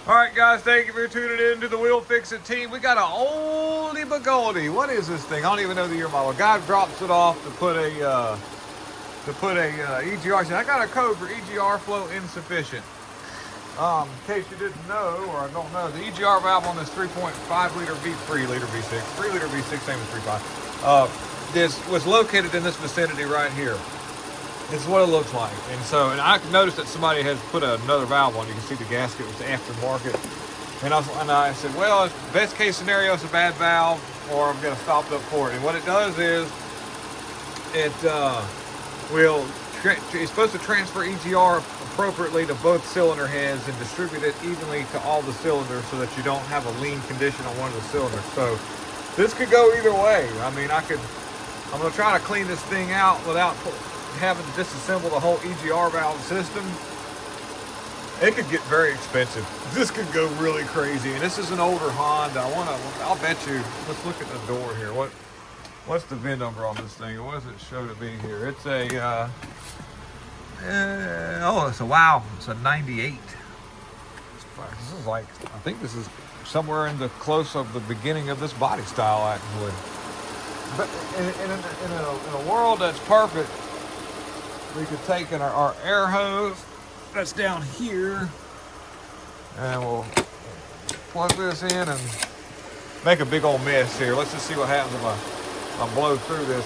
All right, guys, thank you for tuning in to the Wheel Fix It team. We got an oldie but goldie. What is this thing? I don't even know the year model. Guy drops it off to put a EGR. I got a code for EGR flow insufficient. In case you didn't know or don't know, the EGR valve on this 3.5 liter V3 liter V6, 3 liter V6, same as 3.5. This was located in this vicinity right here. This is what it looks like. And I noticed that somebody has put another valve on. You can see the gasket was aftermarket. And I said, well, best case scenario, it's a bad valve, or I'm going to stop up for it. And what it does is, it's supposed to transfer EGR appropriately to both cylinder heads and distribute it evenly to all the cylinders so that you don't have a lean condition on one of the cylinders. So this could go either way. I mean, I'm going to try to clean this thing out without having to disassemble the whole EGR valve system. It could get very expensive. This could go really crazy. And this is an older Honda. I'll bet you, let's look at the door here. What's the VIN number on this thing? What does it show to be here? It's a, it's a 98. This is like, I think this is somewhere in the close of the beginning of this body style, actually. But in a world that's perfect, we could take our air hose that's down here, and we'll plug this in and make a big old mess here. Let's just see what happens if I blow through this.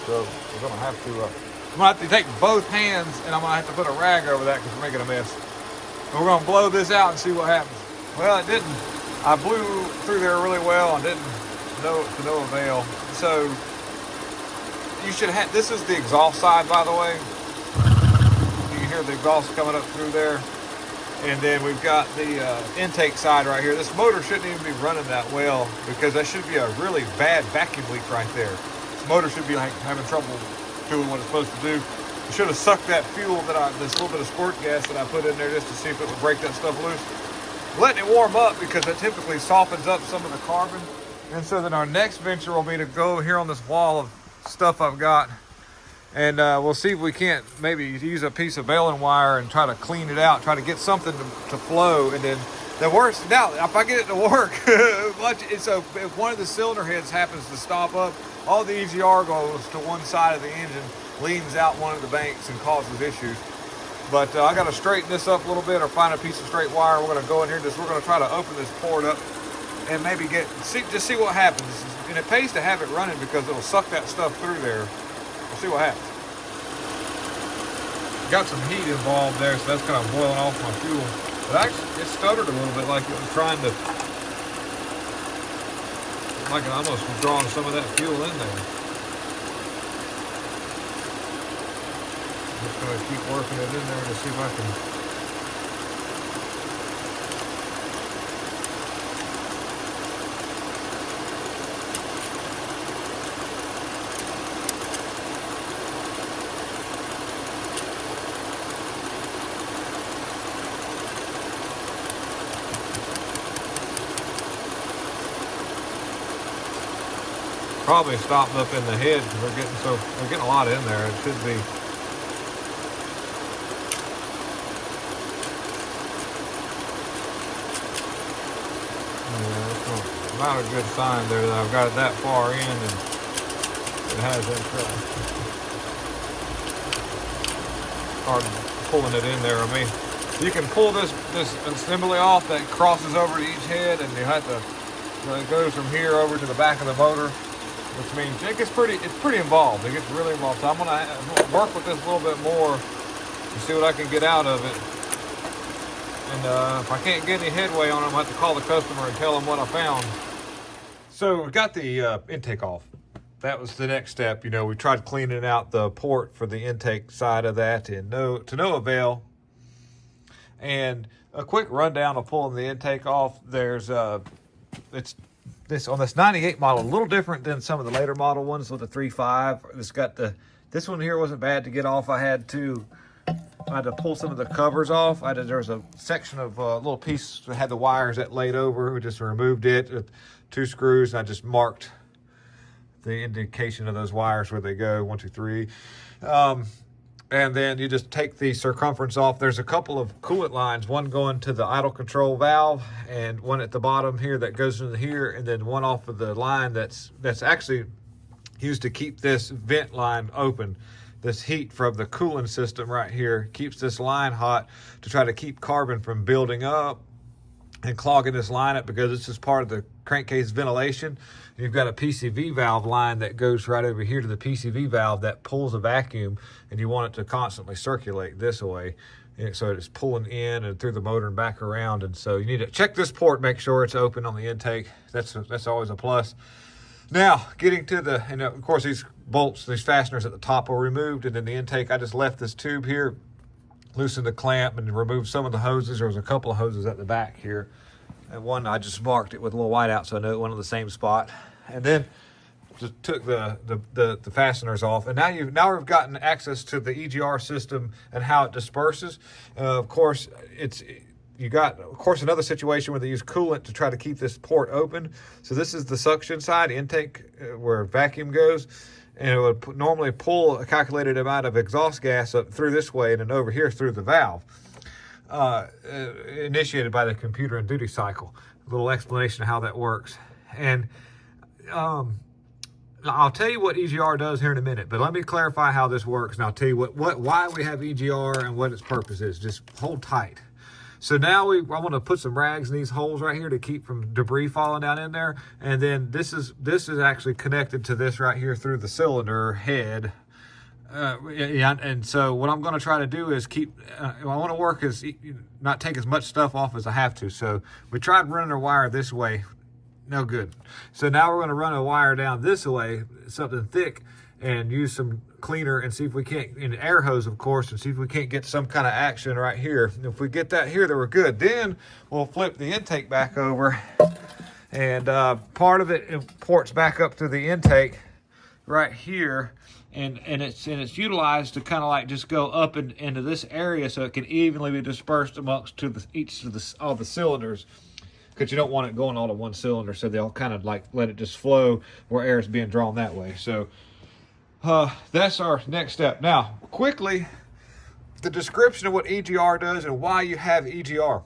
So we're gonna have to take both hands, and I'm gonna have to put a rag over that because we're making a mess. And we're gonna blow this out and see what happens. Well, it didn't. I blew through there really well and didn't to no avail. So you should have, this is the exhaust side, by the way. You can hear the exhaust coming up through there. And then we've got the intake side right here. This motor shouldn't even be running that well because that should be a really bad vacuum leak right there. This motor should be like having trouble doing what it's supposed to do. I should have sucked that fuel this little bit of squirt gas that I put in there just to see if it would break that stuff loose. Letting it warm up because it typically softens up some of the carbon. And so then our next venture will be to go here on this wall of stuff I've got, and we'll see if we can't maybe use a piece of baling wire and try to clean it out, try to get something to flow. And then the worst, now if I get it to work, so if one of the cylinder heads happens to stop up, all the EGR goes to one side of the engine, leans out one of the banks and causes issues. But I got to straighten this up a little bit or find a piece of straight wire. We're going to go in here, we're going to try to open this port up and maybe just see what happens. And it pays to have it running because it'll suck that stuff through there. We'll see what happens. Got some heat involved there, so that's kind of boiling off my fuel. But actually, it stuttered a little bit, like it was trying to, like it almost was drawing some of that fuel in there. Just gonna keep working it in there to see if I can. Probably stopped up in the head because we're getting a lot in there. It should be. Yeah, it's not a good sign there that I've got it that far in and it has that hard pulling it in there. I mean, you can pull this assembly off that crosses over to each head, and you have to. It goes from here over to the back of the motor. Which means it's pretty involved. It gets really involved. So I'm gonna work with this a little bit more and see what I can get out of it. And if I can't get any headway on it, I'm gonna have to call the customer and tell them what I found. So we got the intake off. That was the next step. You know, we tried cleaning out the port for the intake side of that, and to no avail. And a quick rundown of pulling the intake off. There's this on this 98 model, a little different than some of the later model ones with the 3.5. This one here wasn't bad to get off. I had to pull some of the covers off. There was a section of a little piece that had the wires that laid over. We just removed it with 2 screws, and I just marked the indication of those wires where they go, 1, 2, 3. And then you just take the circumference off. There's a couple of coolant lines, one going to the idle control valve and one at the bottom here that goes into here, and then one off of the line that's actually used to keep this vent line open. This heat from the cooling system right here keeps this line hot to try to keep carbon from building up and clogging this line up, because this is part of the crankcase ventilation. You've got a PCV valve line that goes right over here to the PCV valve that pulls a vacuum, and you want it to constantly circulate this way. So it's pulling in and through the motor and back around. And so you need to check this port, make sure it's open on the intake. That's always a plus. Now, getting to the, and of course these bolts, these fasteners at the top were removed, and then the intake, I just left this tube here, loosened the clamp and removed some of the hoses. There was a couple of hoses at the back here. And one, I just marked it with a little white out so I know it went on the same spot. And then just took the fasteners off. And now we've gotten access to the EGR system and how it disperses. Of course, you got, of course, another situation where they use coolant to try to keep this port open. So this is the suction side, intake, where vacuum goes. And it would normally pull a calculated amount of exhaust gas up through this way and then over here through the valve, initiated by the computer and duty cycle. A little explanation of how that works. And I'll tell you what EGR does here in a minute, but let me clarify how this works, and I'll tell you why we have EGR and what its purpose is. Just hold tight. So now I want to put some rags in these holes right here to keep from debris falling down in there. And then this is actually connected to this right here through the cylinder head. And so what I'm going to try to do is I want to work not take as much stuff off as I have to. So we tried running a wire this way, no good. So now we're going to run a wire down this way, something thick, and use some cleaner and see if we can't, in the air hose of course, and see if we can't get some kind of action right here. If we get that here, then we're good. Then we'll flip the intake back over, and part of it ports back up through the intake right here, and it's utilized to kind of like just go up into this area so it can evenly be dispersed amongst all the cylinders, because you don't want it going all to one cylinder, so they'll kind of like let it just flow where air is being drawn that way. So that's our next step. Now, quickly, the description of what EGR does and why you have EGR.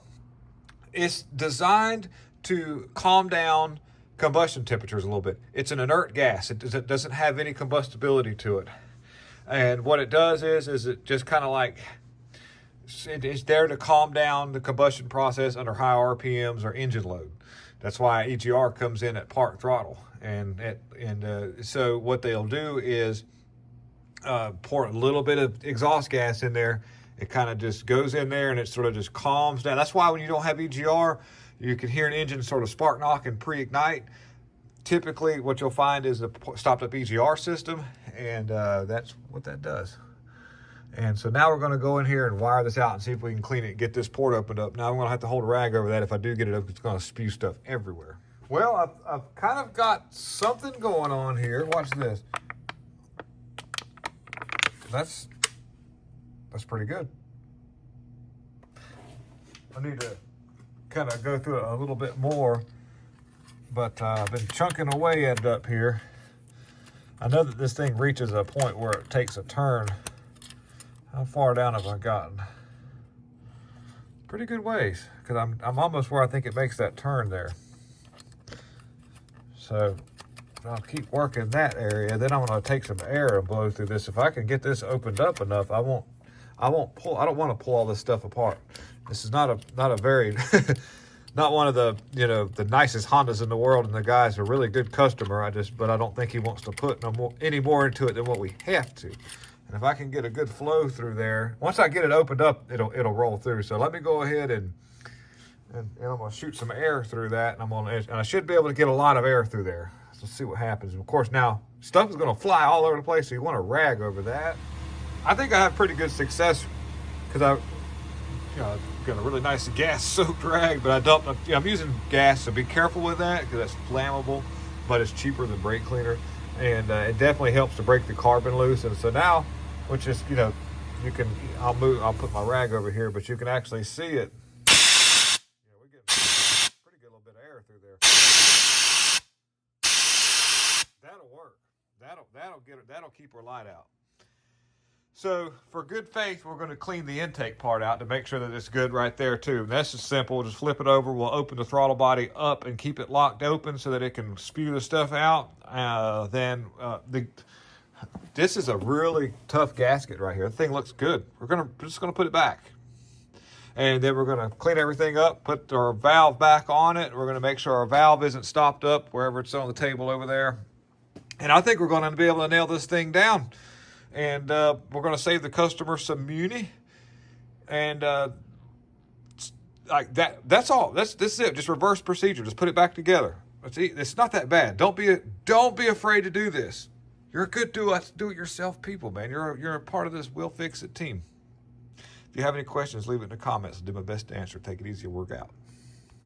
It's designed to calm down combustion temperatures a little bit. It's an inert gas. It doesn't have any combustibility to it. And what it does is it just kind of like, it's there to calm down the combustion process under high RPMs or engine load. That's why EGR comes in at park throttle. So what they'll do is pour a little bit of exhaust gas in there. It kind of just goes in there and it sort of just calms down. That's why when you don't have EGR, you can hear an engine sort of spark knock and pre-ignite. Typically what you'll find is a stopped up EGR system, and that's what that does. And so now we're going to go in here and wire this out and see if we can clean it, get this port opened up. Now I'm going to have to hold a rag over that. If I do get it up, it's going to spew stuff everywhere. Well, I've kind of got something going on here. Watch this. That's pretty good. I need to kind of go through it a little bit more, but I've been chunking away at it up here. I know that this thing reaches a point where it takes a turn. How far down have I gotten? Pretty good ways, because I'm almost where I think it makes that turn there. So I'll keep working that area. Then I'm going to take some air and blow through this. If I can get this opened up enough, I don't want to pull all this stuff apart. This is not a very not one of the the nicest Hondas in the world, and the guy's a really good customer. But I don't think he wants to put any more into it than what we have to. And if I can get a good flow through there, once I get it opened up, it'll roll through. So let me go ahead and I'm going to shoot some air through that, and I should be able to get a lot of air through there. So let's see what happens. Of course, now stuff is going to fly all over the place, so you want to rag over that. I think I have pretty good success because I've got a really nice gas-soaked rag, but I'm using gas, so be careful with that because that's flammable, but it's cheaper than brake cleaner, and it definitely helps to break the carbon loose. And so now, which is I'll put my rag over here, but you can actually see it. We're getting pretty good little bit of air through there. That'll work. That'll keep her light out. So for good faith, we're going to clean the intake part out to make sure that it's good right there too. And that's just simple. Just flip it over. We'll open the throttle body up and keep it locked open so that it can spew the stuff out. This is a really tough gasket right here. The thing looks good. We're just gonna put it back. And then we're gonna clean everything up, put our valve back on it. We're gonna make sure our valve isn't stopped up wherever it's on the table over there. And I think we're gonna be able to nail this thing down. And we're going to save the customer some muni, and like that. That's all. This is it. Just reverse procedure. Just put it back together. It's not that bad. Don't be afraid to do this. You're a good do-it-yourself people, man. You're a part of this We'll Fix It team. If you have any questions, leave it in the comments. I'll do my best to answer. Take it easy and work out.